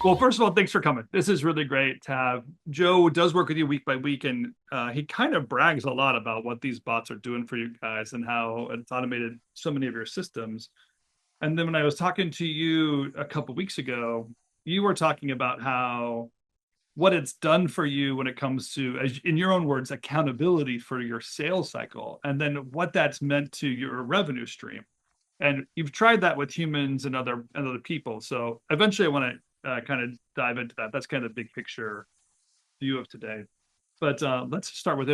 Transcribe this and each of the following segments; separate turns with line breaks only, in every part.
Well, first of all, thanks for coming. This is really great to have. Joe does work with you week by week, and he kind of brags a lot about what these bots are doing for you guys and how it's automated so many of your systems. And then when I was talking to you a couple weeks ago, you were talking about how what it's done for you when it comes to, as in your own words, accountability for your sales cycle, and then what that's meant to your revenue stream. And you've tried that with humans and other people. So eventually, I want to kind of dive into that. That's kind of the big picture view of today. But let's start with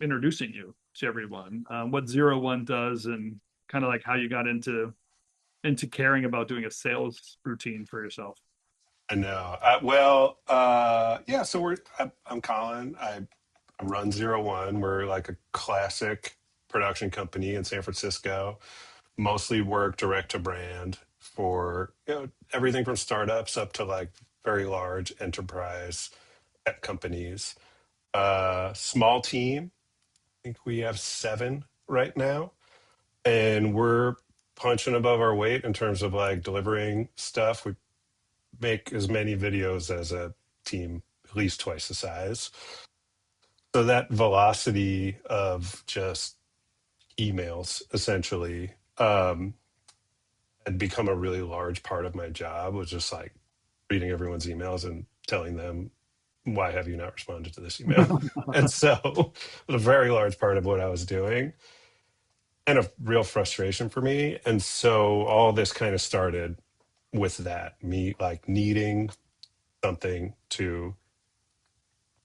introducing you to everyone, what Zero One does, and kind of like how you got into caring about doing a sales routine for yourself.
I know. Yeah. So I'm Colin. I run Zero One. We're like a classic production company in San Francisco. Mostly work direct to brand for everything from startups up to like very large enterprise tech companies. Small team. I think we have 7 right now, and we're punching above our weight in terms of like delivering stuff. We make as many videos as a team, at least twice the size. So that velocity of just emails essentially had become a really large part of my job, was just like reading everyone's emails and telling them, why have you not responded to this email? And so it was a very large part of what I was doing and a real frustration for me. And so all this kind of started with that, me like needing something to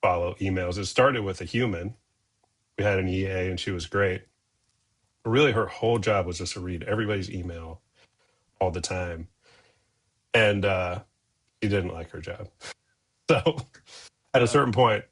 follow emails. It started with a human. We had an EA and she was great. But really, her whole job was just to read everybody's email all the time. And she didn't like her job. So at a
uh,
certain point,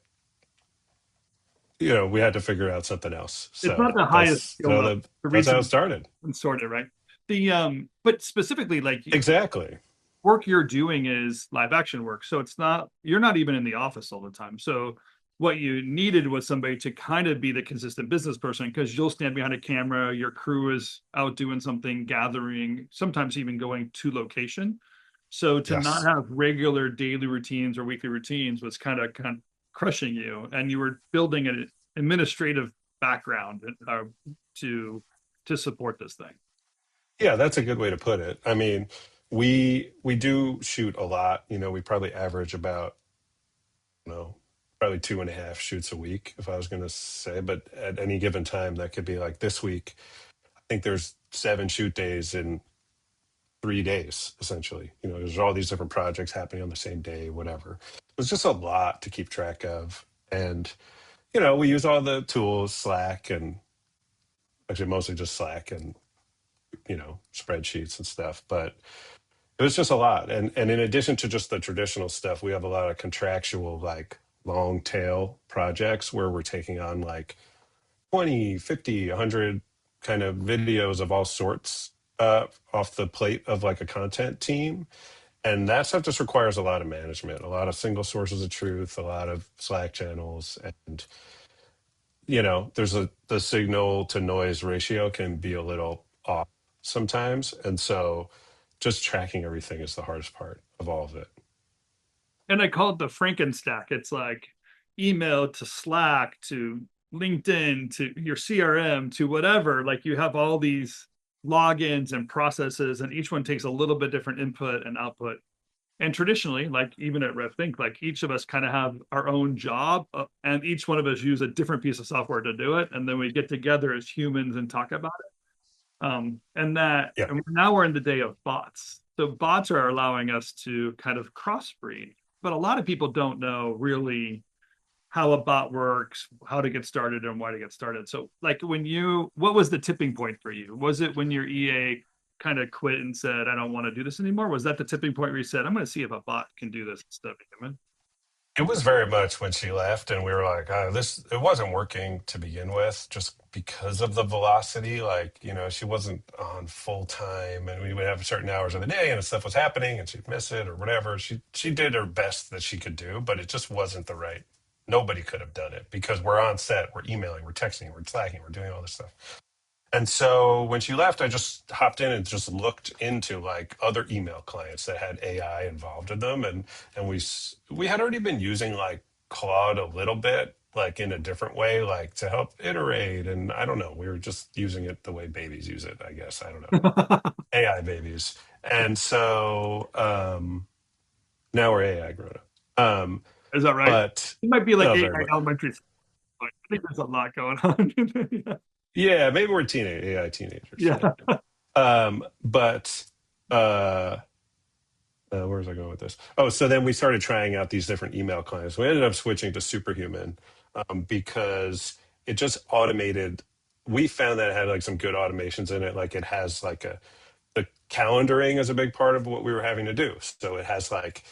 we had to figure out something else.
it's
So
not the highest skill level. The
that's how it
reason
started.
and sort of right. The but specifically, like
Exactly.
work you're doing is live action work. So it's not, you're not even in the office all the time. So what you needed was somebody to kind of be the consistent business person because you'll stand behind a camera, your crew is out doing something, gathering, sometimes even going to location. So to not
Yes.
have regular daily routines or weekly routines was kind of crushing you, and you were building an administrative background to to support this thing.
Yeah, that's a good way to put it. I mean, we do shoot a lot. We probably average about, probably 2.5 shoots a week, if I was going to say. But at any given time, that could be like this week. I think there's 7 shoot days in 3 days, essentially. There's all these different projects happening on the same day, whatever. It's just a lot to keep track of. And, we use all the tools, Slack, and actually mostly just Slack and, spreadsheets and stuff. But it was just a lot. And in addition to just the traditional stuff, we have a lot of contractual, like long tail projects where we're taking on like 20, 50, 100 kind of videos of all sorts off the plate of like a content team. And that stuff just requires a lot of management, a lot of single sources of truth, a lot of Slack channels. And, there's the signal to noise ratio can be a little off sometimes. And so just tracking everything is the hardest part of all of it.
And I call it the Frankenstack. It's like email to Slack to LinkedIn to your CRM to whatever. Like you have all these logins and processes, and each one takes a little bit different input and output. And traditionally, like even at RevThink, like each of us kind of have our own job, and each one of us use a different piece of software to do it, and then we get together as humans and talk about it.
Yeah.
And now we're in the day of bots. So bots are allowing us to kind of crossbreed, but a lot of people don't know really how a bot works, how to get started, and why to get started. So, like, what was the tipping point for you? Was it when your EA kind of quit and said, "I don't want to do this anymore"? Was that the tipping point where you said, "I'm going to see if a bot can do this instead of a human"?
It was very much when she left, and we were like, it wasn't working to begin with, just because of the velocity. Like, she wasn't on full time, and we would have certain hours of the day, and stuff was happening, and she'd miss it or whatever. She did her best that she could do, but it just wasn't the right. Nobody could have done it because we're on set, we're emailing, we're texting, we're slacking, we're doing all this stuff. And so when she left, I just hopped in and just looked into like other email clients that had AI involved in them, and we had already been using like Claude a little bit, like in a different way, like to help iterate. And I don't know, we were just using it the way babies use it, I guess. I don't know, AI babies. And so now we're AI grown up.
Is that right?
But
It might be like
oh,
AI
very much.
elementary school. I think there's a lot going on.
Yeah, maybe we're teenage AI teenagers.
Yeah.
Yeah. But uh, where was I going with this? Oh, so then we started trying out these different email clients. We ended up switching to Superhuman because it just automated. We found that it had like some good automations in it. Like it has like the calendaring is a big part of what we were having to do. So it has like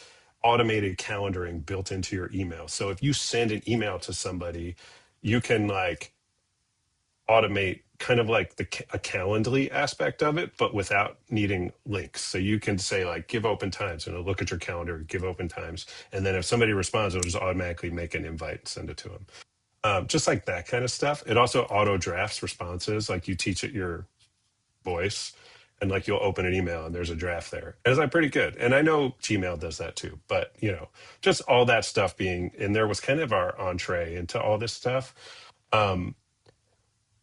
automated calendaring built into your email. So if you send an email to somebody, you can like automate kind of like a Calendly aspect of it, but without needing links. So you can say like, give open times, and it'll look at your calendar, give open times. And then if somebody responds, it'll just automatically make an invite and send it to them. Just like that kind of stuff. It also auto drafts responses. Like you teach it your voice and like you'll open an email and there's a draft there. And it's like pretty good. And I know Gmail does that too, but you know, just all that stuff being in there was kind of our entree into all this stuff. Um,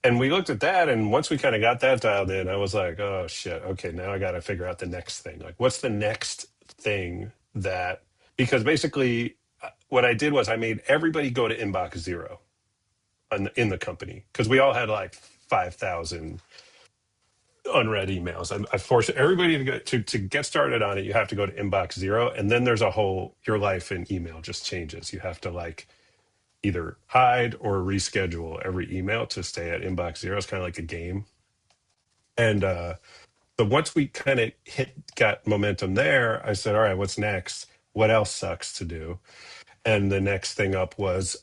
and we looked at that, and once we kind of got that dialed in, I was like, oh shit, okay, now I got to figure out the next thing. Like, what's the next thing that, because basically what I did was I made everybody go to inbox zero in the company because we all had like 5,000 unread emails. I forced everybody to to get started on it. You have to go to inbox zero, and then there's a whole your life in email just changes. You have to like either hide or reschedule every email to stay at inbox zero. It's kind of like a game. And but once we kind of got momentum there, I said, all right, what's next? What else sucks to do? And the next thing up was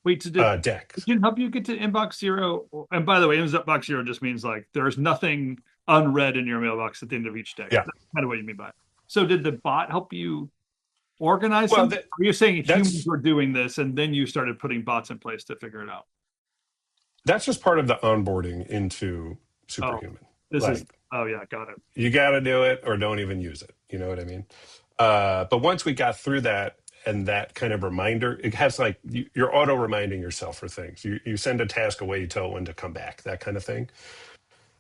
Wait, so did
decks.
it help you get to inbox zero? And by the way, inbox zero just means like there's nothing unread in your mailbox at the end of each day.
Yeah.
That's kind of what you mean by it. So did the bot help you organize
Well,
some? Are you saying humans
that's
were doing this and then you started putting bots in place to figure it out?
that's just part of the onboarding into
Oh,
Superhuman.
this is,
Like
oh yeah, got it.
you got to do it or don't even use it. You know what I mean? But once we got through that and that kind of reminder, it has like you're auto reminding yourself for things. You send a task away, you tell it when to come back, that kind of thing.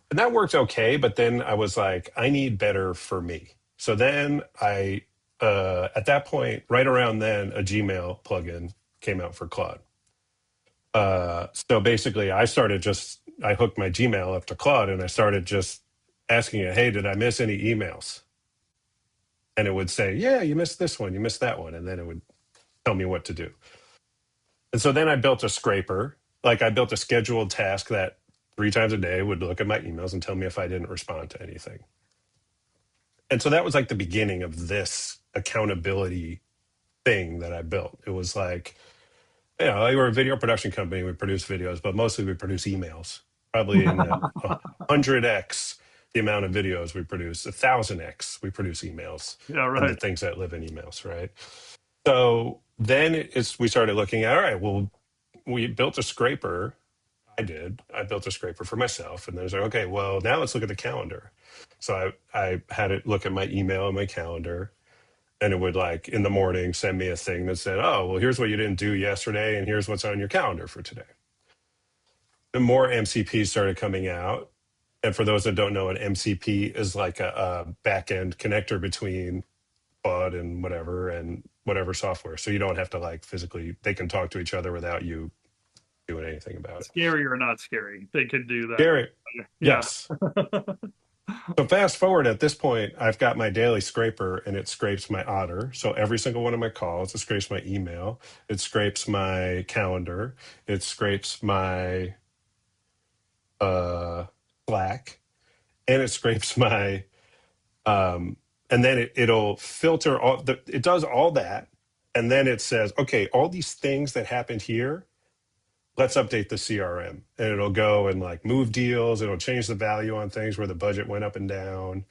And that worked okay. But then I was like, I need better for me. So then at that point, right around then, a Gmail plugin came out for Claude. So basically, I hooked my Gmail up to Claude and I started just asking it, hey, did I miss any emails? And it would say, yeah, you missed this one, you missed that one. And then it would tell me what to do. And so then I built a scraper. Like I built a scheduled task that 3 times a day would look at my emails and tell me if I didn't respond to anything. And so that was like the beginning of this accountability thing that I built. It was like, you know, we were a video production company. We produce videos, but mostly we produce emails, probably in a 100x the amount of videos we produce, 1,000x we produce emails
Yeah,
and the
right.
things that live in emails, right? So then we started looking at, all right, well, we built a scraper. I built a scraper for myself. And then I was like, okay, well, now let's look at the calendar. So I had it look at my email and my calendar, and it would like in the morning send me a thing that said, oh, well, here's what you didn't do yesterday, and here's what's on your calendar for today. The more MCPs started coming out. And for those that don't know, an MCP is like a back end connector between Bud and whatever software. So you don't have to like physically, they can talk to each other without you doing anything about it.
Scary or not scary, they could do that.
Gary,
Yeah.
yes. So fast forward at this point, I've got my daily scraper and it scrapes my Otter. So every single one of my calls, it scrapes my email, it scrapes my calendar, it scrapes my Slack, and it scrapes my and then it'll filter it does all that, and then it says, okay, all these things that happened here, let's update the CRM, and it'll go and like move deals, it'll change the value on things where the budget went up and down.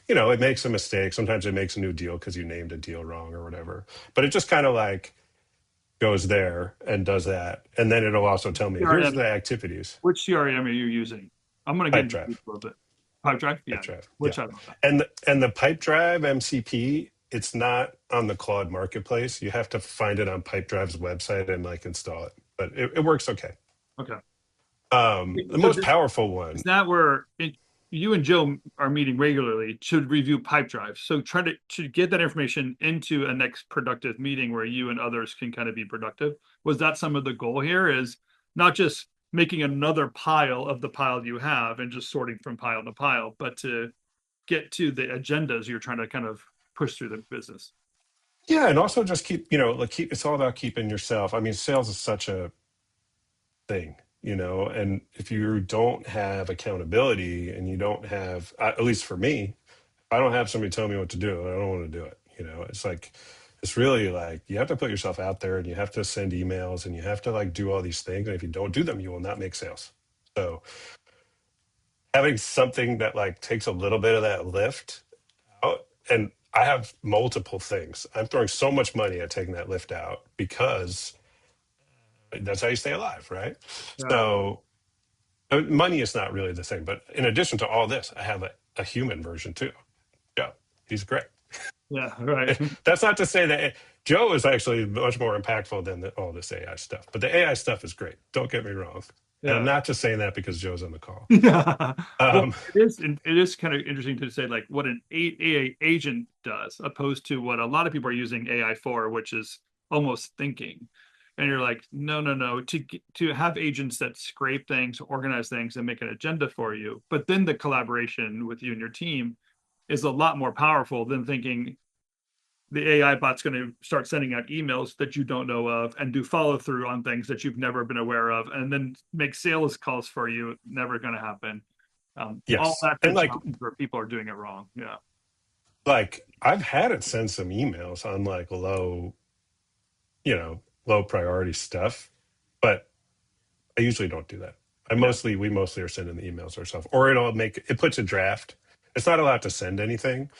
You know, it makes a mistake. Sometimes it makes a new deal because you named a deal wrong or whatever. But it just kind of like goes there and does that. And then it'll also tell me, here's
CRM,
the activities.
which CRM are you using? I'm gonna get
Pipe
into it
drive.
a little bit. Pipedrive,
Pipe
yeah,
drive. Yeah.
which I love that.
And the pipe drive MCP, it's not on the Claude marketplace. You have to find it on Pipedrive's website and like install it. But it works okay.
Okay,
The
so
most powerful
is
one.
that where you and Joe are meeting regularly to review pipe drives? So try to get that information into a next productive meeting where you and others can kind of be productive. Was that some of the goal here? Is not just making another pile of the pile you have and just sorting from pile to pile, but to get to the agendas you're trying to kind of push through the business.
Yeah, and also just keep, like keep it's all about keeping yourself. I mean, sales is such a thing, and if you don't have accountability and you don't have, at least for me, if I don't have somebody tell me what to do, I don't want to do it. It's like, it's really like you have to put yourself out there and you have to send emails and you have to like do all these things. And if you don't do them, you will not make sales. So having something that like takes a little bit of that lift out, and I have multiple things. I'm throwing so much money at taking that lift out because that's how you stay alive, right?
Yeah,
So money is not really the thing, but in addition to all this, I have a human version too. Joe, he's great.
yeah, right.
That's not to say that Joe is actually much more impactful than all this AI stuff, but the AI stuff is great. Don't get me wrong. And I'm
Yeah.
not just saying that because Joe's on the call.
Yeah. Well,
Um,
it is kind of interesting to say like what an AI agent does, opposed to what a lot of people are using AI for, which is almost thinking. And you're like, no, no, no. To have agents that scrape things, organize things, and make an agenda for you, but then the collaboration with you and your team is a lot more powerful than thinking the AI bot's going to start sending out emails that you don't know of and do follow through on things that you've never been aware of, and then make sales calls for you. Never going to happen. All
yes.
that's a
And
challenge where people are doing it wrong. Yeah.
like I've had it send some emails on like low priority stuff, but I usually don't do that.
Yeah.
We mostly are sending the emails ourselves, or it puts a draft. It's not allowed to send anything.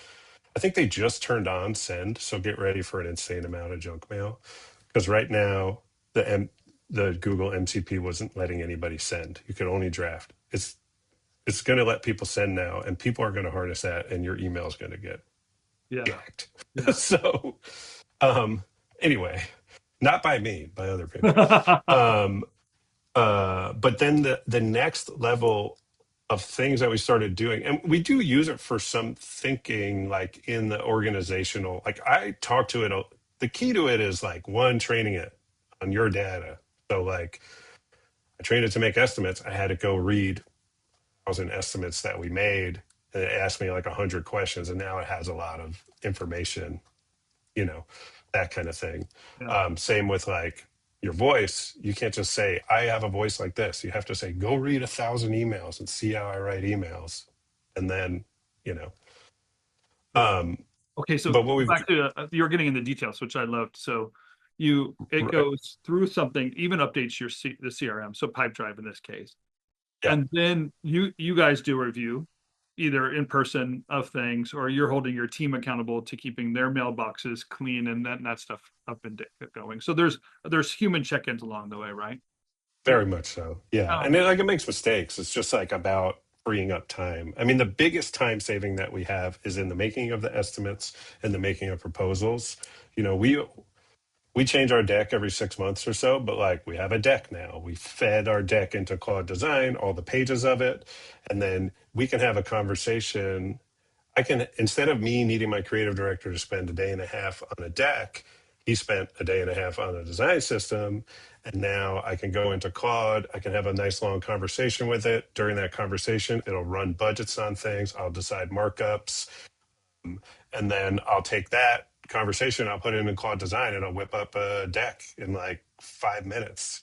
I think they just turned on send, so get ready for an insane amount of junk mail because right now the Google MCP wasn't letting anybody send. You could only draft. It's going to let people send now, and people are going to harness that, and your email is going to get
Yeah.
jacked.
Yeah.
So, um, anyway, not by me, by other people. Um, but then the next level of things that we started doing, and we do use it for some thinking, like in the organizational. Like I talk to it. The key to it is like one, training it on your data. So like I trained it to make estimates. I had to go read 1,000 estimates that we made, and it asked me like 100 questions, and now it has a lot of information, you know, that kind of thing.
Yeah.
Same with like your voice. You can't just say, I have a voice like this. You have to say, go read 1,000 emails and see how I write emails. And then, you know,
Yeah.
um,
Okay. So
but what we've,
back to you're getting into details, which I loved. So it
right,
goes through something, even updates the CRM. So Pipedrive in this case.
yeah,
And then you guys do a review either in person of things, or you're holding your team accountable to keeping their mailboxes clean and that stuff up and going. So there's human check-ins along the way, right? Yeah.
very much so. Yeah. And
um
it makes mistakes. It's just like about freeing up time. I mean, the biggest time saving that we have is in the making of the estimates and the making of proposals. You know, we change our deck every 6 months or so, but like we have a deck now. We fed our deck into Claude Design, all the pages of it, and then we can have a conversation. I can, instead of me needing my creative director to spend a day and a half on a deck, he spent a day and a half on a design system. And now I can go into Claude, I can have a nice long conversation with it. During that conversation, it'll run budgets on things, I'll decide markups, and then I'll take that conversation, I'll put it in Claude Design, and I'll whip up a deck in like 5 minutes.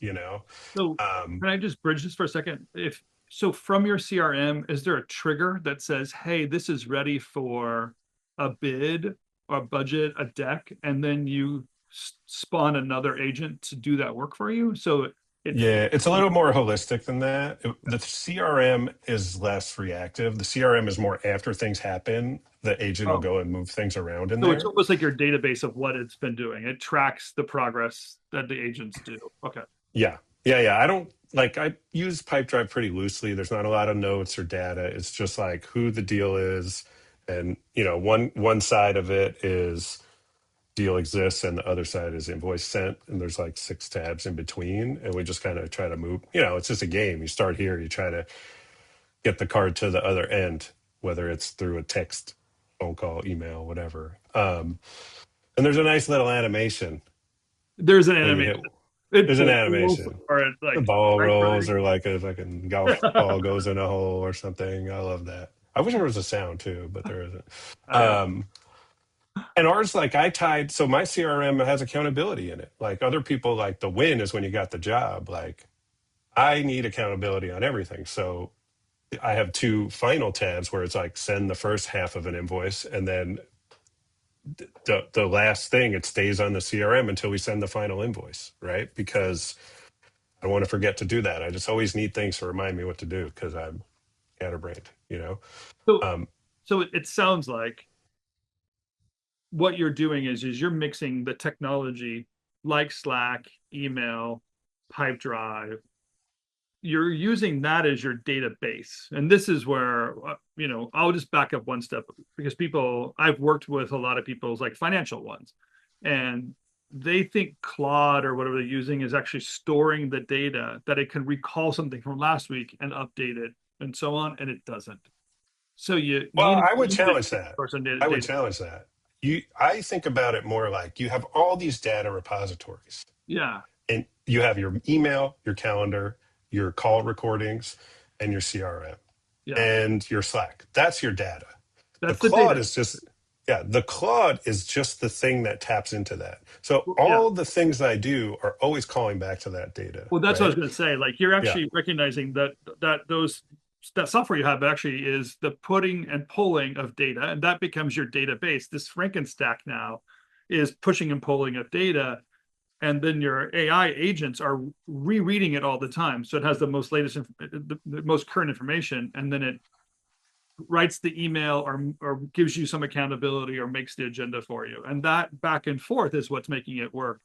so
Um,
can I just bridge this for a second? If so, from your CRM, is there a trigger that says, hey, this is ready for a bid or a budget, a deck, and then you spawn another agent to do that work for you? So
Yeah, it's a little more holistic than that. The CRM is less reactive. The CRM is more after things happen, the agent will
Oh,
go and move things around in
so it's
there.
almost like your database of what it's been doing. It tracks the progress that the agents do. Okay.
Yeah. Yeah, yeah. I don't like I use Pipedrive pretty loosely. There's not a lot of notes or data. It's just like who the deal is. And one side of it is deal exists and the other side is invoice sent. And there's like six tabs in between. And we just kind of try to move, it's just a game. You start here, you try to get the card to the other end, whether it's through a text, phone call, email, whatever. And there's a nice little animation
There's an
when you
animation.
hit
It
there's an
pulls
animation.
or it
The
like
ball
right
rolls
running.
or like a fucking golf ball goes in a hole or something. I love that. I wish there was a sound too, but there isn't.
I got
Um, and ours, like I tied, so my CRM has accountability in it. Like other people, like the win is when you got the job. Like I need accountability on everything. So I have two final tabs where it's like send the first half of an invoice and then the last thing, it stays on the CRM until we send the final invoice, right? Because I don't want to forget to do that. I just always need things to remind me what to do because I'm scatterbrained.
so
Um,
it sounds like what you're doing is you're mixing the technology like Slack, email, Pipedrive. You're using that as your database. And this is where, I'll just back up one step because I've worked with a lot of people's like financial ones, and they think Claude or whatever they're using is actually storing the data that it can recall something from last week and update it and so on. And it doesn't. So you
well,
need
I would
a
challenge that.
source on
I would
data.
challenge that. I think about it more like you have all these data repositories,
Yeah.
and you have your email, your calendar, your call recordings, and your CRM,
Yeah.
and your Slack. That's your data. The
That's the
Claude
data.
is just, yeah, the Claude is just the thing that taps into that. So
Yeah.
all the things I do are always calling back to that data,
Well, that's what I was
right?
going to say. Like you're
Yeah,
actually recognizing that software you have actually is the putting and pulling of data, and that becomes your database. This Frankenstack now is pushing and pulling of data, and then your AI agents are rereading it all the time. So it has the most latest, the most current information, and then it writes the email or gives you some accountability or makes the agenda for you. And that back and forth is what's making it work.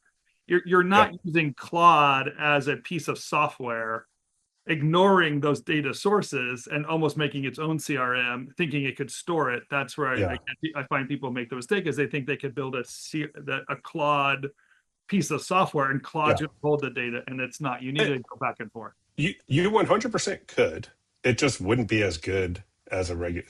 You're
yeah,
not using Claude as a piece of software, ignoring those data sources and almost making its own CRM, thinking it could store it. That's where
yeah,
I find people make the mistake is they think they could build a Claude piece of software and Claude's
yeah.
going to hold the data, and it's not. You need to go back and forth.
You 100% could. It just wouldn't be as good as a regular.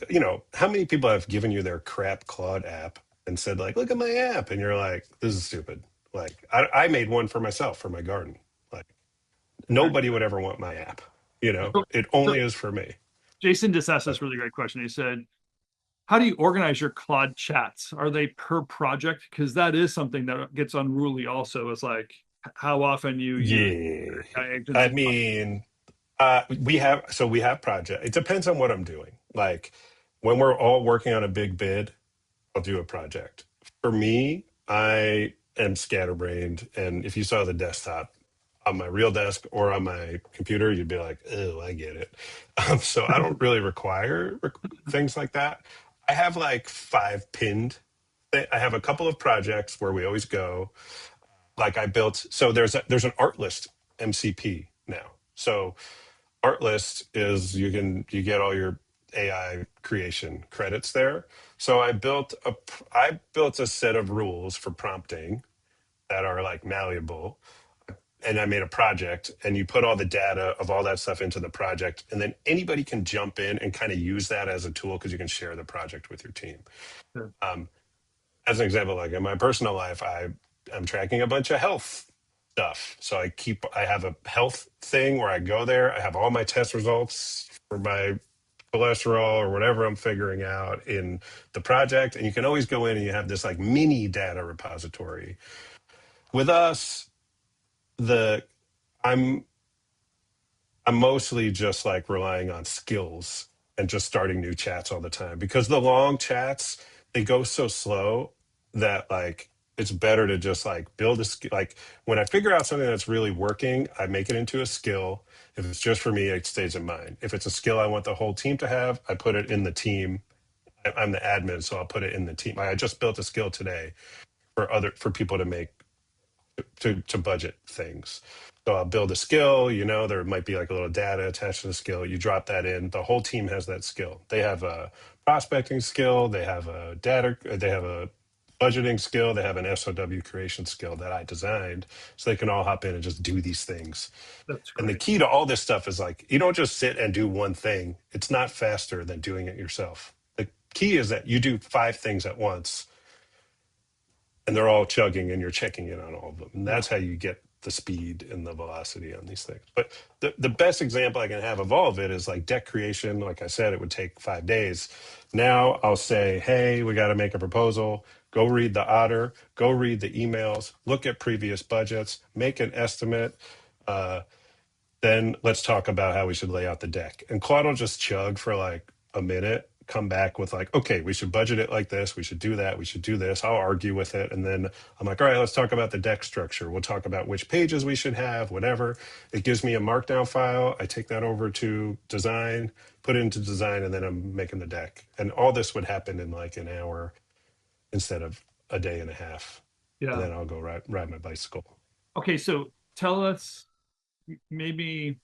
How many people have given you their crap Claude app and said like, "Look at my app," and you're like, "This is stupid." Like, I made one for myself for my garden. Like, nobody would ever want my app.
So,
It
so
only is for me.
Jason just asked
But
this really great question. He said, how do you organize your Claude chats? Are they per project? Because that is something that gets unruly also, is like how often you use
yeah,
agents.
I mean, we have project. It depends on what I'm doing. Like when we're all working on a big bid, I'll do a project. For me, I am scatterbrained, and if you saw the desktop on my real desk or on my computer, you'd be like, "Oh, I get it." So I don't really require things like that. I have like five pinned. I have a couple of projects where we always go. Like I built. So there's an art list MCP now. So art list is you get all your AI creation credits there. So I built a set of rules for prompting that are like malleable, and I made a project, and you put all the data of all that stuff into the project, and then anybody can jump in and kind of use that as a tool because you can share the project with your team. Um, as an example, like in my personal life, I'm tracking a bunch of health stuff. So I have a health thing where I go there, I have all my test results for my cholesterol or whatever I'm figuring out in the project. And you can always go in and you have this like mini data repository. With us, the I'm I'm mostly just like relying on skills and just starting new chats all the time because the long chats, they go so slow that like it's better to just like build a skill. Like when I figure out something that's really working, I make it into a skill. If it's just for me, it stays in mind. If it's a skill I want the whole team to have, I put it in the team. I'm the admin, so I'll put it in the team. I just built a skill today for people to make to budget things. So I'll build a skill, there might be like a little data attached to the skill. You drop that in, the whole team has that skill. They have a prospecting skill, they have a budgeting skill, they have an SOW creation skill that I designed. So they can all hop in and just do these things.
That's
And the
great.
key to all this stuff is like, you don't just sit and do one thing. It's not faster than doing it yourself. The key is that you do 5 things at once and they're all chugging and you're checking in on all of them. And
Yeah.
that's how you get the speed and the velocity on these things. But the best example I can have of all of it is like deck creation. Like I said, it would take 5 days. Now I'll say, hey, we got to make a proposal. Go read the otter, go read the emails, look at previous budgets, make an estimate. Uh, then let's talk about how we should lay out the deck. And Claude will just chug for like a minute, come back with like, okay, we should budget it like this. We should do that. We should do this. I'll argue with it. And then I'm like, all right, let's talk about the deck structure. We'll talk about which pages we should have, whatever. It gives me a markdown file. I take that over to design, put it into design, and then I'm making the deck. And all this would happen in like an hour instead of a day and a half. And
Yeah.
then I'll go ride my bicycle.
Okay, so tell us maybe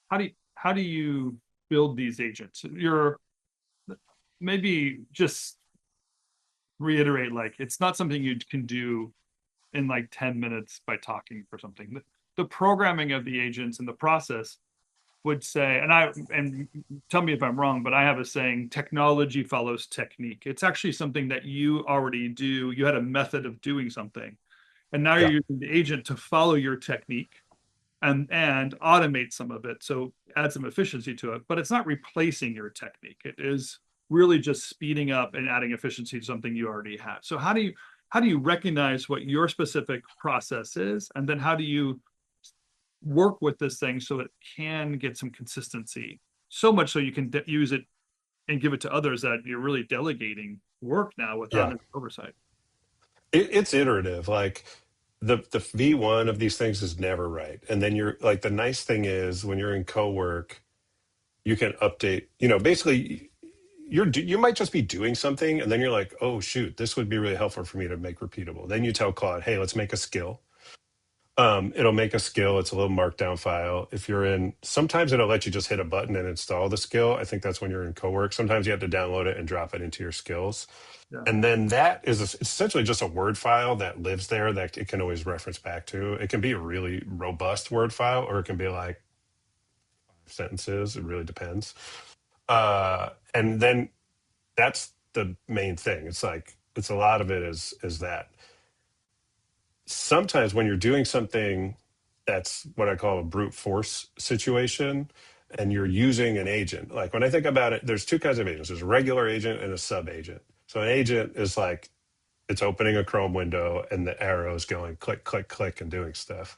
how do you build these agents? You're maybe just reiterate like it's not something you can do in like 10 minutes by talking for something. The programming of the agents and the process would say, and tell me if I'm wrong, but I have a saying, technology follows technique. It's actually something that you already do. You had a method of doing something, and now
Yeah.
you're using the agent to follow your technique and automate some of it. So add some efficiency to it, but it's not replacing your technique. It is really just speeding up and adding efficiency to something you already have. So how do you recognize what your specific process is, and then how do you work with this thing so it can get some consistency, so much so you can use it and give it to others, that you're really delegating work now without
Yeah.
any oversight.
It's iterative. Like the V1 of these things is never right. And then you're like, the nice thing is when you're in co-work, you can update, basically you might just be doing something and then you're like, oh shoot, this would be really helpful for me to make repeatable. Then you tell Claude, hey, let's make a skill. It'll make a skill. It's a little markdown file. If you're in, sometimes it'll let you just hit a button and install the skill. I think that's when you're in co-work. Sometimes you have to download it and drop it into your skills.
Yeah.
And then that is it's essentially just a Word file that lives there that it can always reference back to. It can be a really robust Word file, or it can be like sentences. It really depends. And then that's the main thing. It's like it's a lot of it is that. Sometimes when you're doing something that's what I call a brute force situation, and you're using an agent. Like when I think about it, there's 2 kinds of agents. There's a regular agent and a sub agent. So an agent is like it's opening a Chrome window and the arrows going click, click, click and doing stuff.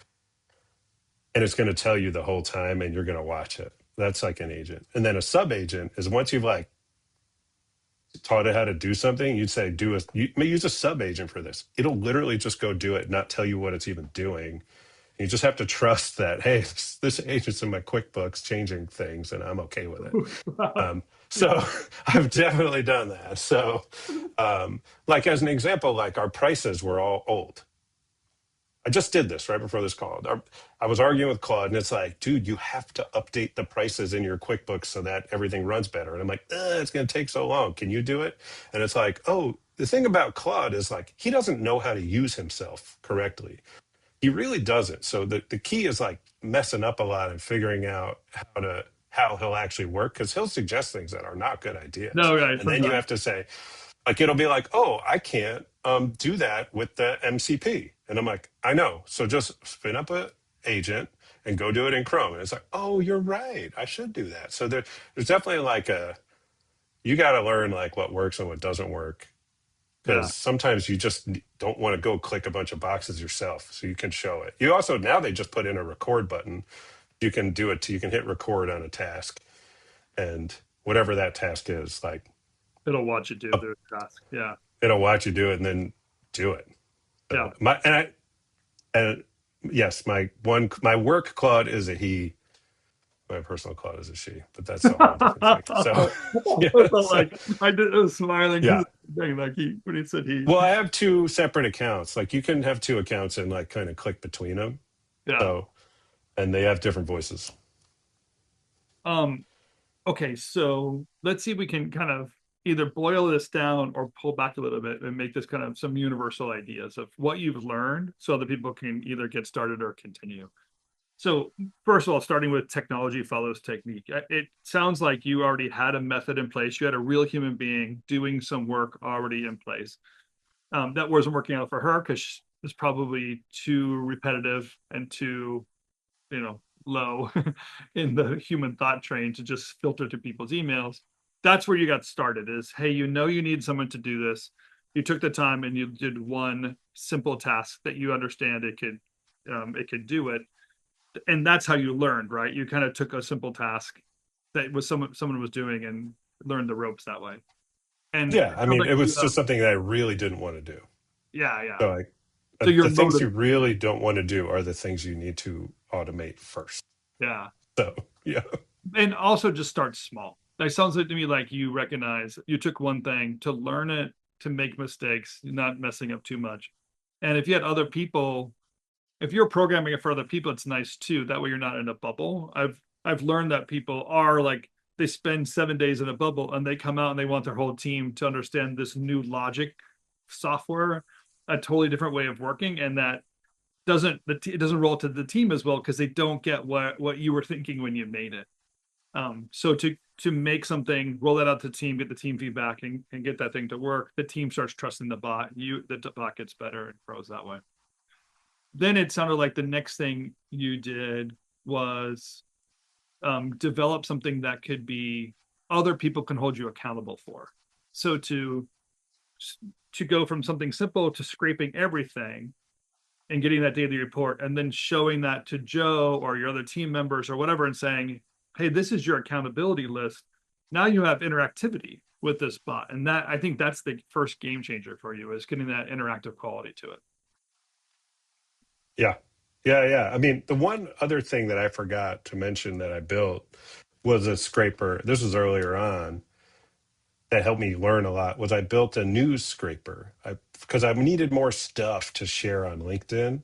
And it's going to tell you the whole time and you're going to watch it. That's like an agent. And then a sub agent is once you've like taught it how to do something, you'd say, you may use a sub agent for this. It'll literally just go do it, not tell you what it's even doing. You just have to trust that, hey, this agent's in my QuickBooks changing things and I'm okay with it. So I've definitely done that. So, like as an example, like our prices were all old. I just did this right before this call. I was arguing with Claude, and it's like, dude, you have to update the prices in your QuickBooks so that everything runs better. And I'm like, it's going to take so long. Can you do it? And it's like, oh, the thing about Claude is like, he doesn't know how to use himself correctly. He really doesn't. So the key is like messing up a lot and figuring out how he'll actually work, because he'll suggest things that are not good ideas.
No, right,
And then you
sometimes.
have to say, like it'll be like, oh, I can't do that with the MCP. And I'm like, I know. So just spin up a agent and go do it in Chrome. And it's like, oh, you're right. I should do that. So there's definitely like you got to learn like what works and what doesn't work.
Yeah,
Because sometimes you just don't want to go click a bunch of boxes yourself. So you can show it. You also, now they just put in a record button. You can do it. You can hit record on a task. And whatever that task is, like
it'll watch you do the task. Yeah.
it'll watch you do it and then do it.
Yeah.
So and yes, my work Claude is a he. My personal Claude is a she, but that's a whole different thing. So yeah, so,
Like I was smiling
yeah.
because like he when he said he,
Well, I have two separate accounts. Like you can have two accounts and like kind of click between them.
yeah.
So and they have different voices.
Um, okay, so let's see if we can kind of either boil this down or pull back a little bit and make this kind of some universal ideas of what you've learned so other people can either get started or continue. So, first of all, starting with technology follows technique. It sounds like you already had a method in place. You had a real human being doing some work already in place. That wasn't working out for her because it's probably too repetitive and too low in the human thought train to just filter to people's emails. That's where you got started is, hey, you need someone to do this. You took the time and you did one simple task that you understand it could do it. And that's how you learned, right? You kind of took a simple task that was someone was doing and learned the ropes that way. And
Yeah,
it
I
sounds
mean,
like
it
you
was
have,
just something that I really didn't want to do.
yeah, yeah.
So like
So you're
the things
motivated.
you really don't want to do are the things you need to automate first.
Yeah.
So yeah,
And also just start small. That sounds like to me like you recognize you took one thing to learn it, to make mistakes, not messing up too much. And if you had other people, if you're programming it for other people, it's nice too. That way you're not in a bubble. I've learned that people are like they spend 7 days in a bubble and they come out and they want their whole team to understand this new logic software, a totally different way of working, and that it doesn't roll to the team as well because they don't get what you were thinking when you made it. So to make something, roll that out to the team, get the team feedback, and get that thing to work, the team starts trusting the bot. The bot gets better and grows that way. Then it sounded like the next thing you did was develop something that could be other people can hold you accountable for. So to go from something simple to scraping everything and getting that daily report and then showing that to Joe or your other team members or whatever and saying, hey, this is your accountability list. Now you have interactivity with this bot. And that I think that's the first game changer for you is getting that interactive quality to it.
yeah, yeah. I mean, the one other thing that I forgot to mention that I built was a scraper. This was earlier on that helped me learn a lot. Was I built a news scraper? Because I needed more stuff to share on LinkedIn.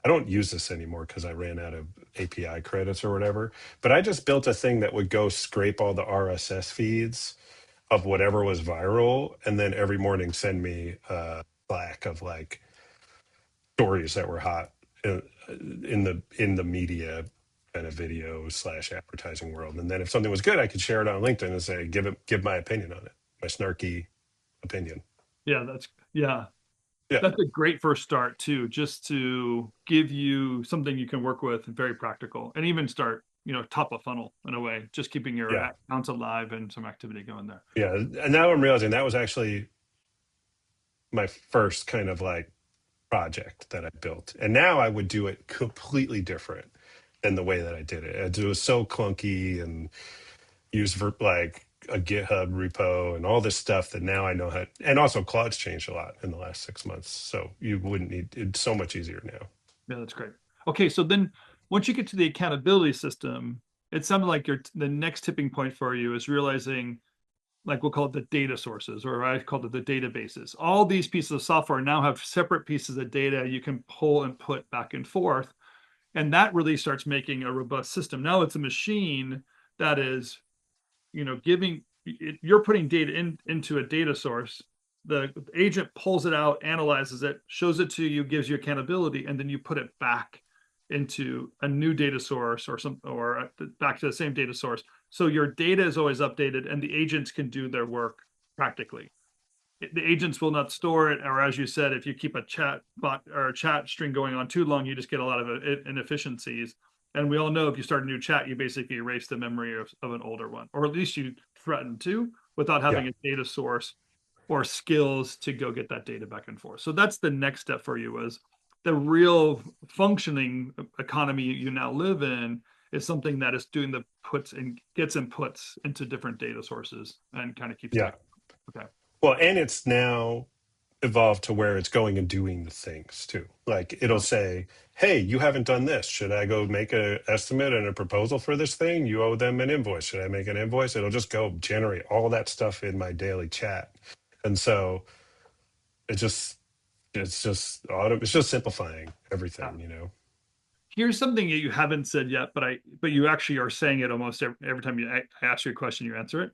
I don't use this anymore because I ran out of API credits or whatever. But I just built a thing that would go scrape all the RSS feeds of whatever was viral, and then every morning send me a Slack of like stories that were hot in the media kind of video slash advertising world. And then if something was good, I could share it on LinkedIn and say give my opinion on it, my snarky opinion.
Yeah, yeah.
Yeah,
That's a great first start too, just to give you something you can work with, very practical, and even start, top of funnel in a way, just keeping your
yeah,
accounts alive and some activity going there.
yeah. And now I'm realizing that was actually my first kind of like project that I built. And now I would do it completely different than the way that I did it. It was so clunky and used for like a GitHub repo and all this stuff that now I know how. And also, Claude's changed a lot in the last 6 months, so you wouldn't need it's so much easier now.
Yeah, that's great. Okay, so then once you get to the accountability system, it sounded like the next tipping point for you is realizing, like we'll call it the data sources, or I called it the databases. All these pieces of software now have separate pieces of data you can pull and put back and forth. And that really starts making a robust system. Now it's a machine that is, giving you're putting data into a data source. The agent pulls it out, analyzes it, shows it to you, gives you accountability, and then you put it back into a new data source or back to the same data source. So your data is always updated and the agents can do their work practically. The agents will not store it, or as you said, if you keep a chat bot or a chat string going on too long, you just get a lot of inefficiencies. And we all know if you start a new chat, you basically erase the memory of an older one, or at least you threaten to, without
Yeah,
having a data source or skills to go get that data back and forth. So that's the next step for you, is the real functioning economy you now live in is something that is doing the puts and gets inputs into different data sources and kind of keeps
yeah.
that. Okay.
Well, and it's now evolved to where it's going and doing the things too. Like it'll
Oh,
say, "Hey, you haven't done this. Should I go make a estimate and a proposal for this thing? You owe them an invoice. Should I make an invoice?" It'll just go generate all that stuff in my daily chat. And so it just it's just simplifying
yeah.
everything, you know.
Here's something that you haven't said yet, but you actually are saying it almost every time I ask you a question, you answer it.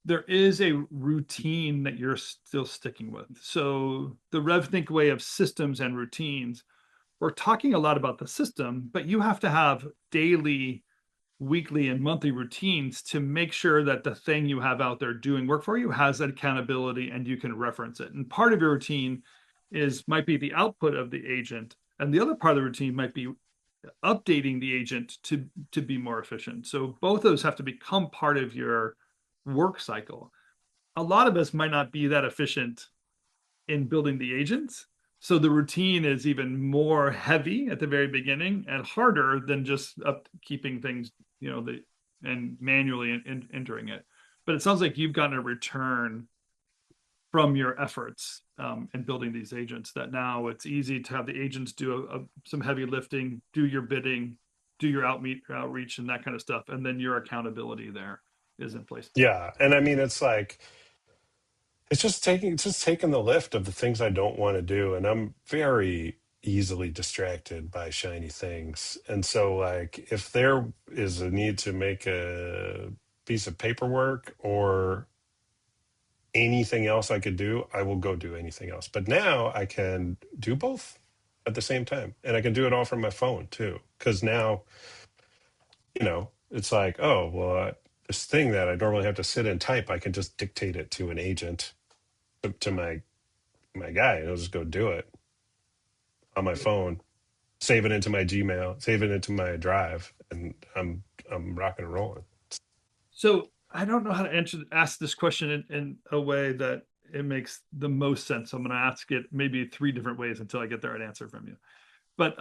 There is a routine that you're still sticking with. So the RevThink way of systems and routines, we're talking a lot about the system, but you have to have daily, weekly, and monthly routines to make sure that the thing you have out there doing work for you has that accountability and you can reference it. And part of your routine might be the output of the agent, and the other part of the routine might be updating the agent to be more efficient. So both those have to become part of your work cycle. A lot of us might not be that efficient in building the agents. So the routine is even more heavy at the very beginning and harder than just up keeping things, and manually entering it. But it sounds like you've gotten a return from your efforts in building these agents, that now it's easy to have the agents do some heavy lifting, do your bidding, do your outreach and that kind of stuff. And then your accountability there is in place.
Yeah, and I mean it's just taking the lift of the things I don't want to do, and I'm very easily distracted by shiny things. And so like if there is a need to make a piece of paperwork or anything else I could do, I will go do anything else. But now I can do both at the same time. And I can do it all from my phone too. Because now, it's like, oh, well, this thing that I normally have to sit and type, I can just dictate it to an agent, to my guy, and I'll just go do it on my phone, save it into my Gmail, save it into my drive, and I'm rocking and rolling.
So I don't know how to ask this question in a way that it makes the most sense. So I'm going to ask it maybe three different ways until I get the right answer from you. But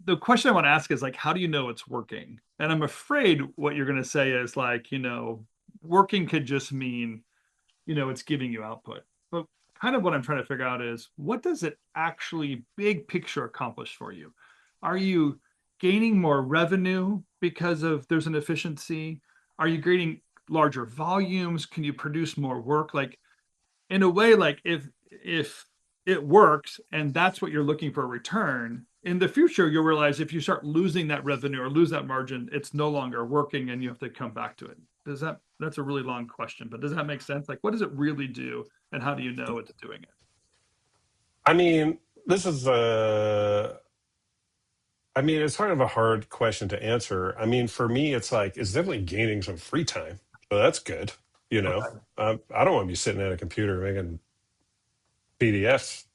the question I want to ask is like, how do you know it's working? And I'm afraid what you're going to say is like, working could just mean, it's giving you output. But kind of what I'm trying to figure out is what does it actually big picture accomplish for you? Are you gaining more revenue because of there's an efficiency? Are you gaining larger volumes? Can you produce more work? Like in a way, like if it works and that's what you're looking for a return, in the future you'll realize if you start losing that revenue or lose that margin, it's no longer working and you have to come back to it. That's a really long question, but does that make sense? Like what does it really do and how do you know it's doing it?
I mean, this is I mean, it's sort of a hard question to answer. I mean, for me, it's like it's definitely gaining some free time, so that's good. You know,
Okay.
I don't want to be sitting at a computer making PDFs.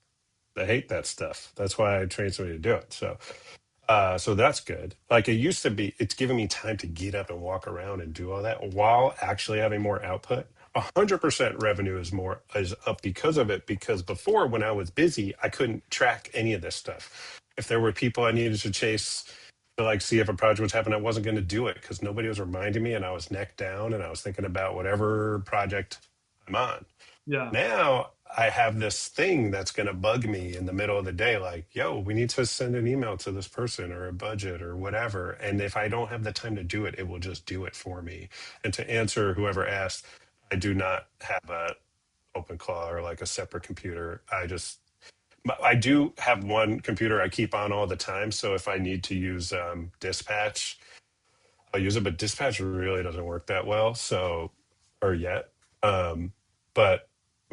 I hate that stuff. That's why I trained somebody to do it. So that's good. Like it used to be, it's giving me time to get up and walk around and do all that while actually having more output. 100% revenue is up because of it. Because before, when I was busy, I couldn't track any of this stuff. If there were people I needed to chase to like see if a project was happening, I wasn't going to do it because nobody was reminding me, and I was neck down, and I was thinking about whatever project I'm on.
Yeah.
Now I have this thing that's going to bug me in the middle of the day, like, yo, we need to send an email to this person or a budget or whatever. And if I don't have the time to do it, it will just do it for me. And to answer whoever asked, I do not have a open claw or like a separate computer. But I do have one computer I keep on all the time. So if I need to use Dispatch, I'll use it, but Dispatch really doesn't work that well. So, or yet. But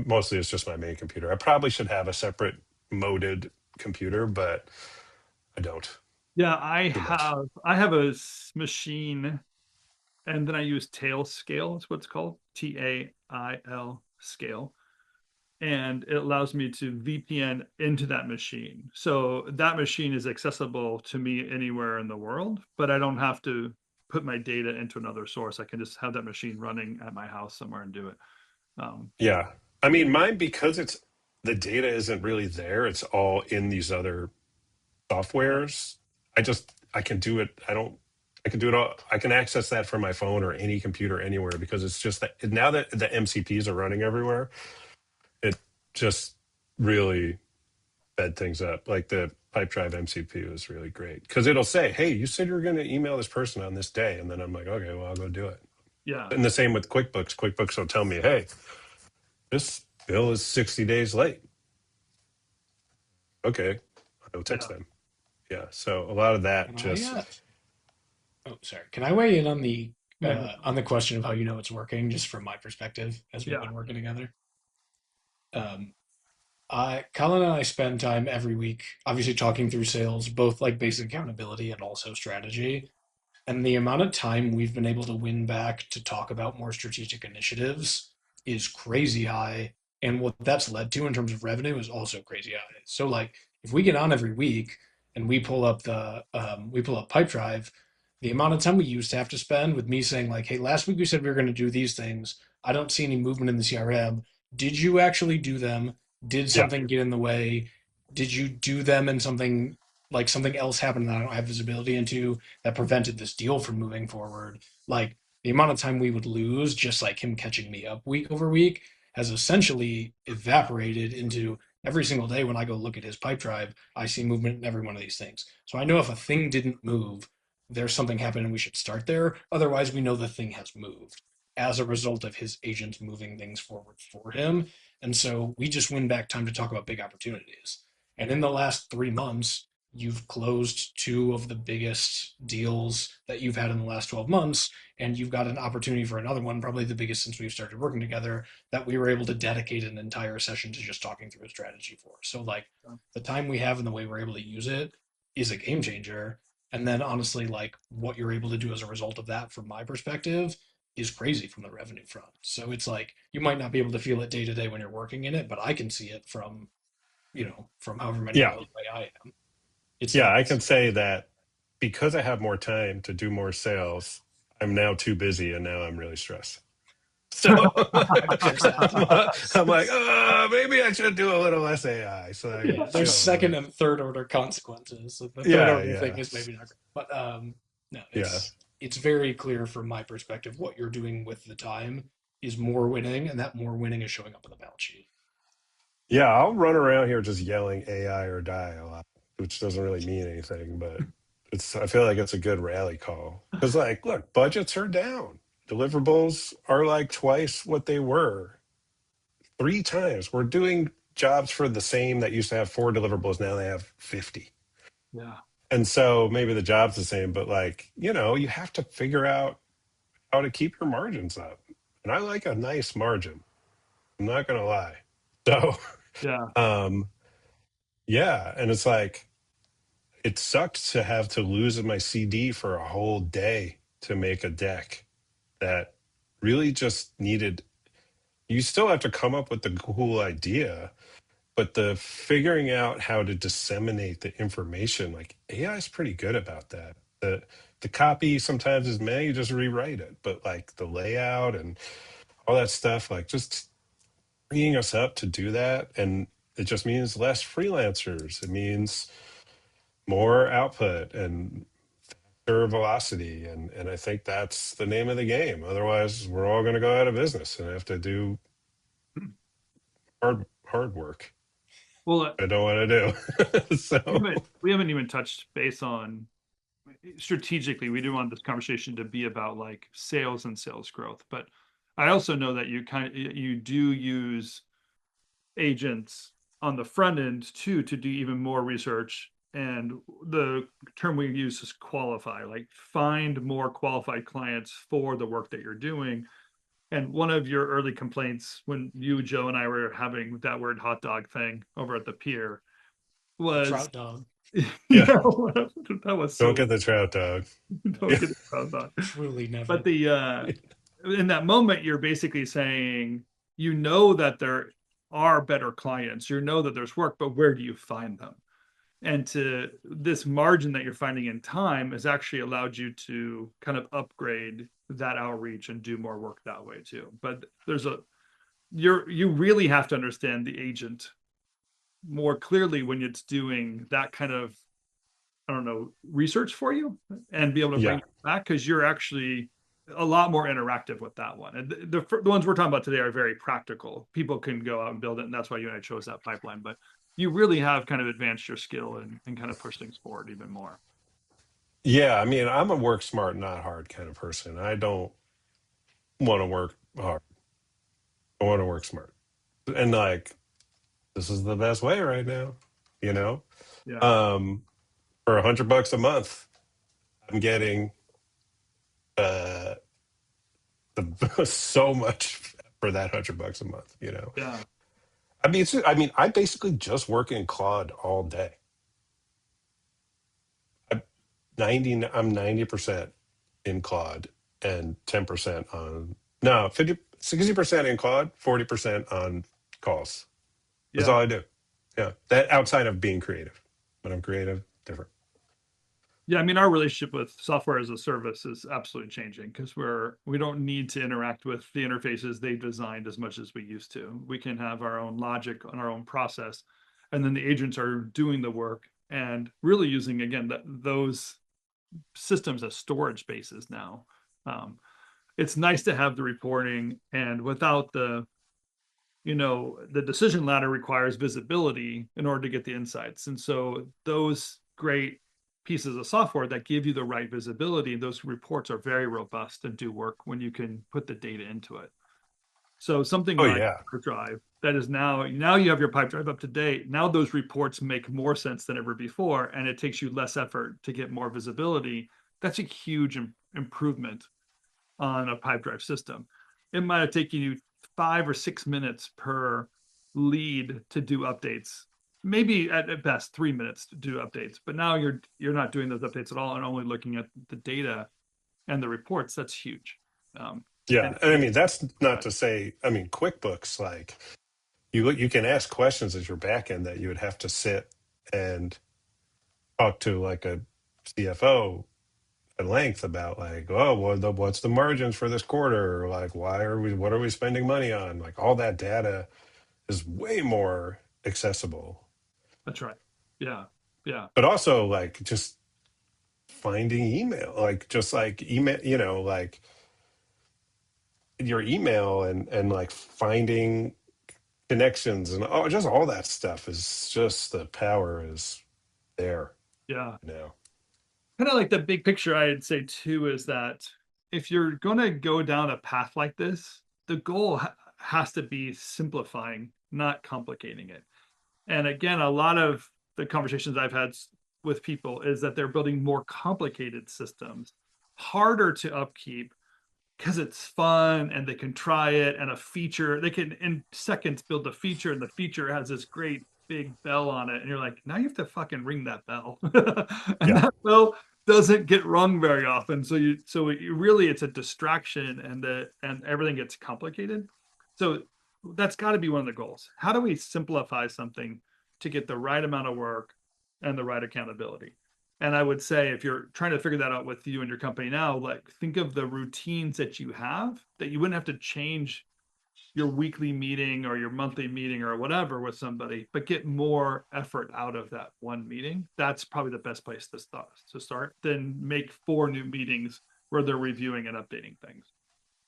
mostly it's just my main computer. I probably should have a separate moded computer, but I don't.
Yeah,
Too much.
I have a machine and then I use tail scale, is what it's called. TAIL scale. And it allows me to VPN into that machine. So that machine is accessible to me anywhere in the world, but I don't have to put my data into another source. I can just have that machine running at my house somewhere and do it. Um,
Yeah. I mean, mine, because the data isn't really there, it's all in these other softwares. I can do it. I can do it all. I can access that from my phone or any computer anywhere because it's just that now that the MCPs are running everywhere, it just really sped things up. Like the Pipedrive MCP was really great because it'll say, "Hey, you said you were going to email this person on this day," and then I'm like, "Okay, well, I'll go do it."
Yeah.
And the same with QuickBooks. QuickBooks will tell me, "Hey, this bill is 60 days late." Okay, I'll text
Yeah.
them. Yeah. So a lot of that
Can I
just,
oh sorry. Can I weigh in
Yeah.
on the question of how you know it's working, just from my perspective as we've
Yeah.
been working together? Um, Colin and I spend time every week, obviously talking through sales, both like basic accountability and also strategy. And the amount of time we've been able to win back to talk about more strategic initiatives is crazy high. And what that's led to in terms of revenue is also crazy high. So like if we get on every week and we pull up Pipedrive, the amount of time we used to have to spend with me saying like, hey, last week we said we were going to do these things. I don't see any movement in the CRM. Did you actually do them? Did
yeah,
something get in the way? Did you do them and something else happened that I don't have visibility into that prevented this deal from moving forward? Like the amount of time we would lose just like him catching me up week over week has essentially evaporated into every single day when I go look at his Pipedrive, I see movement in every one of these things. So I know if a thing didn't move, there's something happening and we should start there. Otherwise, we know the thing has moved as a result of his agents moving things forward for him. And so we just win back time to talk about big opportunities. And in the last 3 months, you've closed two of the biggest deals that you've had in the last 12 months. And you've got an opportunity for another one, probably the biggest since we've started working together, that we were able to dedicate an entire session to just talking through a strategy for. So, like, the time we have and the way we're able to use it is a game changer. And then, honestly, like, what you're able to do as a result of that, from my perspective, is crazy from the revenue front. So it's like you might not be able to feel it day to day when you're working in it, but I can see it from, from however many
yeah,
miles away I am. It's
yeah. I can
nuts.
say that because I have more time to do more sales, I'm now too busy and now I'm really stressed. So
There's that too.
I'm like, maybe I should do a little less AI so that I can
Yeah, there's
chill.
second
But
and third order consequences. So the third
yeah,
order thing
yeah,
is maybe not great, but no,
yeah,
it's very clear from my perspective what you're doing with the time is more winning, and that more winning is showing up on the balance sheet.
yeah. I'll run around here just yelling AI or die a lot, which doesn't really mean anything, but I feel like it's a good rally call because, like, look, budgets are down. Deliverables are like twice what they were, three times. We're doing jobs for the same that used to have four deliverables. Now they have 50.
Yeah.
And so maybe the job's the same, but like, you have to figure out how to keep your margins up. And I like a nice margin. I'm not going to lie. So,
Yeah.
um, yeah. And it's like, it sucked to have to lose my CD for a whole day to make a deck that really just needed, you still have to come up with the cool idea, but the figuring out how to disseminate the information, like AI is pretty good about that. The copy sometimes is meh, you just rewrite it, but like the layout and all that stuff, like just freeing us up to do that. And it just means less freelancers. It means more output and faster velocity. And I think that's the name of the game. Otherwise, we're all going to go out of business and have to do hard work.
Well,
I don't want to do. So
we haven't even touched base on strategically. We do want this conversation to be about like sales and sales growth, but I also know that you do use agents on the front end too to do even more research. And the term we use is qualify, like find more qualified clients for the work that you're doing. And one of your early complaints when you, Joe, and I were having that word hot dog thing over at the pier
The
was,
trout dog,
yeah,
yeah,
that was
don't
so,
get the trout dog.
don't
Yeah.
get it about that.
truly
But
never.
in that moment, you're basically saying, you know that there are better clients, you know that there's work, but where do you find them? And to this margin that you're finding in time has actually allowed you to kind of upgrade that outreach and do more work that way too. But you really have to understand the agent more clearly when it's doing that kind of, I don't know, research for you, and be able to bring
Yeah.
it back because you're actually a lot more interactive with that one. And the ones we're talking about today are very practical. People can go out and build it, and that's why you and I chose that pipeline. But you really have kind of advanced your skill and kind of pushed things forward even more.
Yeah, I mean, I'm a work smart, not hard kind of person. I don't want to work hard. I want to work smart. And like, this is the best way right now, you know?
Yeah,
Um, for $100 a month, I'm getting uh so much for that $100 a month, you know.
yeah,
I basically just work in Claude all day. I'm I'm 90% in Claude and 10% on no 60% in Claude, 40% on calls. That's all
yeah.
I do. Yeah. That outside of being creative. When I'm creative, different.
Yeah, I mean, our relationship with software as a service is absolutely changing because we don't need to interact with the interfaces they've designed as much as we used to. We can have our own logic and our own process, and then the agents are doing the work and really using again those systems as storage spaces now. Um, it's nice to have the reporting, and without the decision ladder requires visibility in order to get the insights. And so those great pieces of software that give you the right visibility, those reports are very robust and do work when you can put the data into it. So something
Oh
like
yeah.
Drive that is now you have your pipe drive up to date. Now those reports make more sense than ever before, and it takes you less effort to get more visibility. That's a huge improvement on a pipe drive system. It might have taken you 5 or 6 minutes per lead to do updates, maybe at best 3 minutes to do updates. But now you're not doing those updates at all and only looking at the data and the reports. That's huge. Um,
Yeah.
and
And I mean, that's not to say, I mean, QuickBooks, like you can ask questions as your backend that you would have to sit and talk to like a CFO at length about like, oh, what's the margins for this quarter? Or like, what are we spending money on? Like all that data is way more accessible.
that's right. Yeah, yeah,
But also like just finding email, like just like email, like your email and like finding connections and just all that stuff is just the power is there
yeah.
now.
Kind of like the big picture, I'd say too, is that if you're going to go down a path like this, the goal has to be simplifying, not complicating it. And again, a lot of the conversations I've had with people is that they're building more complicated systems, harder to upkeep because it's fun and they can try it, and a feature they can in seconds build a feature, and the feature has this great big bell on it, and you're like, now you have to fucking ring that bell. And
Yeah.
that bell doesn't get rung very often, really it's a distraction, and everything gets complicated. So that's got to be one of the goals. How do we simplify something to get the right amount of work and the right accountability? And I would say if you're trying to figure that out with you and your company now, like think of the routines that you have that you wouldn't have to change your weekly meeting or your monthly meeting or whatever with somebody, but get more effort out of that one meeting. That's probably the best place to start. Then make 4 new meetings where they're reviewing and updating things.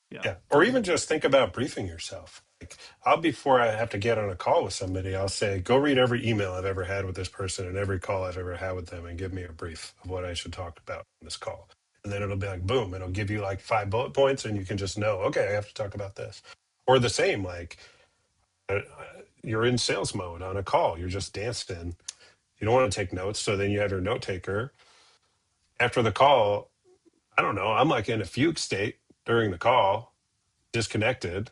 Yeah.
Yeah. Or even just think about briefing yourself. Like before I have to get on a call with somebody, I'll say, go read every email I've ever had with this person and every call I've ever had with them and give me a brief of what I should talk about in this call. And then it'll be like, boom, it'll give you like 5 bullet points and you can just know, okay, I have to talk about this. Or the same, like you're in sales mode on a call, you're just dancing. You don't want to take notes. So then you have your note taker. After the call, I don't know, I'm like in a fugue state during the call, disconnected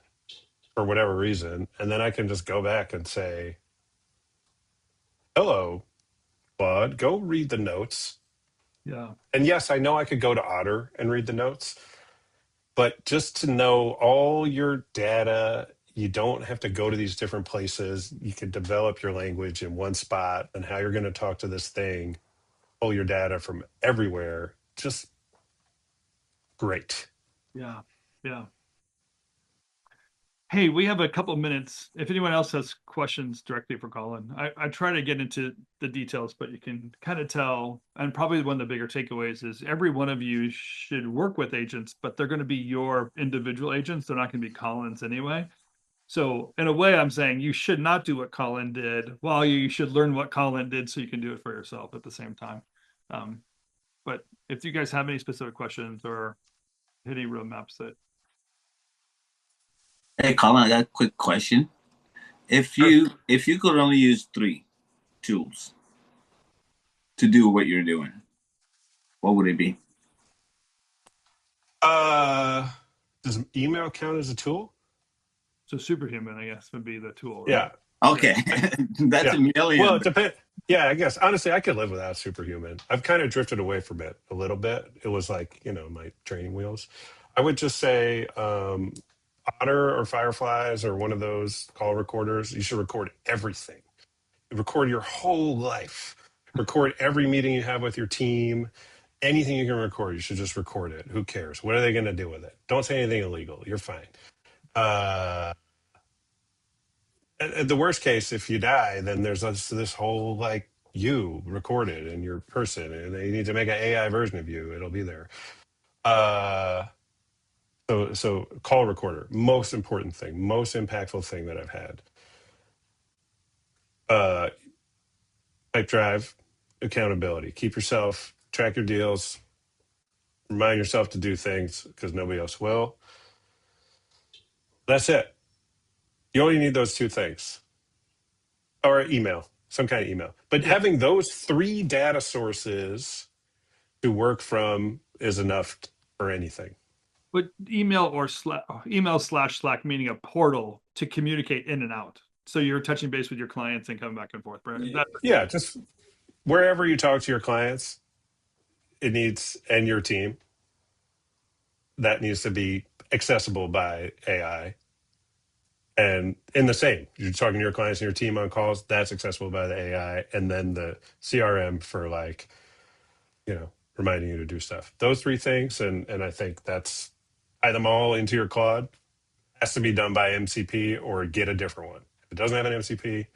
for whatever reason, and then I can just go back and say, "Hello, Claude. Go read the notes."
Yeah.
And yes, I know I could go to Otter and read the notes, but just to know all your data, you don't have to go to these different places. You can develop your language in one spot and how you're going to talk to this thing, pull your data from everywhere. Just great.
Yeah. Yeah. Hey, we have a couple minutes. If anyone else has questions directly for Colin, I try to get into the details, but you can kind of tell. And probably one of the bigger takeaways is every one of you should work with agents, but they're going to be your individual agents. They're not going to be Colin's anyway. So in a way, I'm saying you should not do what Colin did, while you should learn what Colin did so you can do it for yourself at the same time. Um, but if you guys have any specific questions or any roadmaps that
Hey, Colin, I got a quick question. If you could only use 3 tools to do what you're doing, what would it be?
Does email count as a tool?
so superhuman, I guess, would be the tool. Right?
Yeah.
Okay, that's
Yeah.
a million.
Well, it depends. Yeah, I guess honestly, I could live without superhuman. I've kind of drifted away from it a little bit. It was like, my training wheels. I would just say Otter or Fireflies or one of those call recorders. You should record everything. Record your whole life. Record every meeting you have with your team. Anything you can record, you should just record it. Who cares? What are they going to do with it? Don't say anything illegal. You're fine. At the worst case, if you die, then there's this whole like you recorded and your person, and they need to make an AI version of you. It'll be there. Uh, so call recorder, most important thing, most impactful thing that I've had. Pipe drive, accountability. Keep yourself, track your deals, remind yourself to do things because nobody else will. That's it. You only need those 2 things. Or email, some kind of email. But having those 3 data sources to work from is enough for anything.
But email/Slack, meaning a portal to communicate in and out. So you're touching base with your clients and coming back and forth, right?
Yeah, just wherever you talk to your clients, it needs, and your team, that needs to be accessible by AI. And in the same, you're talking to your clients and your team on calls, that's accessible by the AI. And then the CRM for like, reminding you to do stuff. Those 3 things. And I think that's tie them all into your Claude. Has to be done by MCP or get a different one. If it doesn't have an MCP,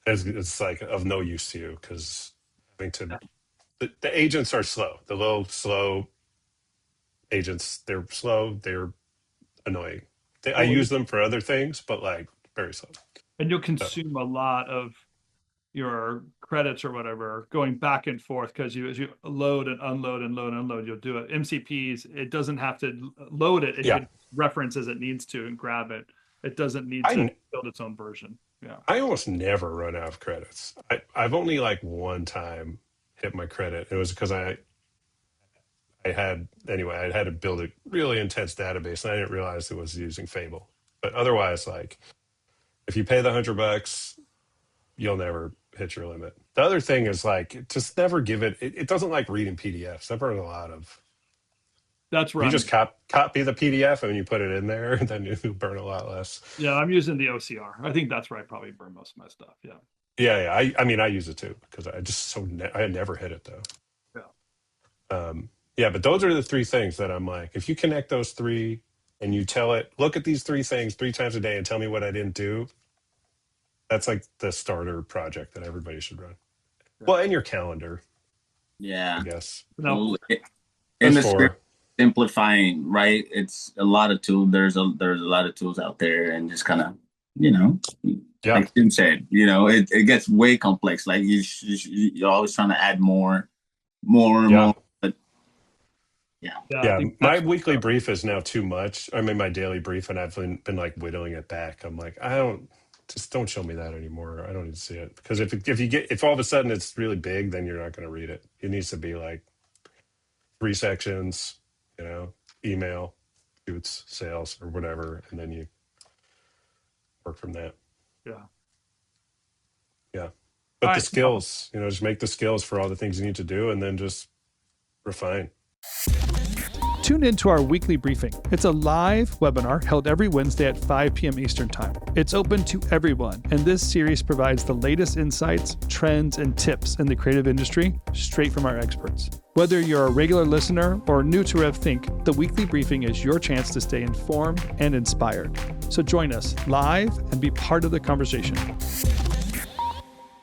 it's like of no use to you because having to, the agents are slow. The little slow agents, they're slow, they're annoying. I use them for other things, but like very slow.
And you'll consume a lot of your credits or whatever going back and forth because as you load and unload and load and unload, you'll do it. MCPs, it doesn't have to load it. It can reference as it needs to and grab it. It doesn't need to build its own version. Yeah.
I almost never run out of credits. I've only like one time hit my credit. It was because I had to build a really intense database and I didn't realize it was using Fable. But otherwise, like if you pay the $100, you'll never hit your limit. The other thing is like just never give it doesn't like reading PDFs. I've heard a lot of.
That's right.
You just copy the PDF and you put it in there, and then you'll burn a lot less.
Yeah, I'm using the OCR. I think that's where I probably burn most of my stuff. Yeah.
Yeah. I mean, I use it too because I never hit it though.
Yeah.
Yeah, but those are the 3 things that I'm like, if you connect those 3 and you tell it, look at these 3 things 3 times a day and tell me what I didn't do. That's like the starter project that everybody should run. Yeah. Well, and your calendar.
Yeah.
I guess.
No. In the script, simplifying, right? It's a lot of tools. There's a lot of tools out there and just kind of, like Tim said, it gets way complex. Like you're always trying to add more and more. But
yeah. My weekly brief is now too much. I mean, my daily brief, and I've been like whittling it back. I'm like, don't show me that anymore. I don't need to see it because if all of a sudden it's really big, then you're not going to read it. It needs to be like 3 sections, email, shoots, sales, or whatever, and then you work from that.
Yeah.
But all the skills, just make the skills for all the things you need to do, and then just refine.
Tune into our weekly briefing. It's a live webinar held every Wednesday at 5 p.m. Eastern Time. It's open to everyone, and this series provides the latest insights, trends, and tips in the creative industry straight from our experts. Whether you're a regular listener or new to RevThink, the weekly briefing is your chance to stay informed and inspired. So join us live and be part of the conversation.